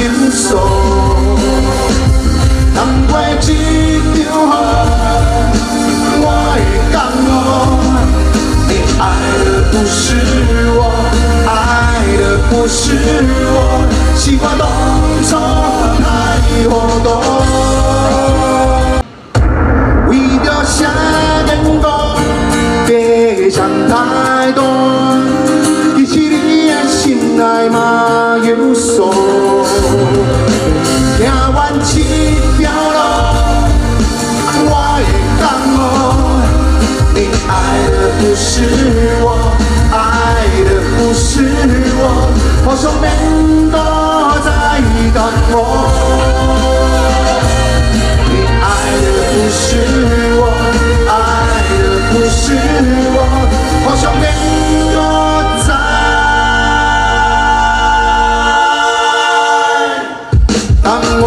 忧愁。难过这场雨，我会感悟，你爱的不是我，爱的不是我，是我当初太糊涂。为着啥眼光加上太多，其实你的心内嘛有数。行完这条路，我会感悟，你爱的不是我，爱的不是我，互相免多再感我。你爱的不是我，爱的不是我，互相免多再感我。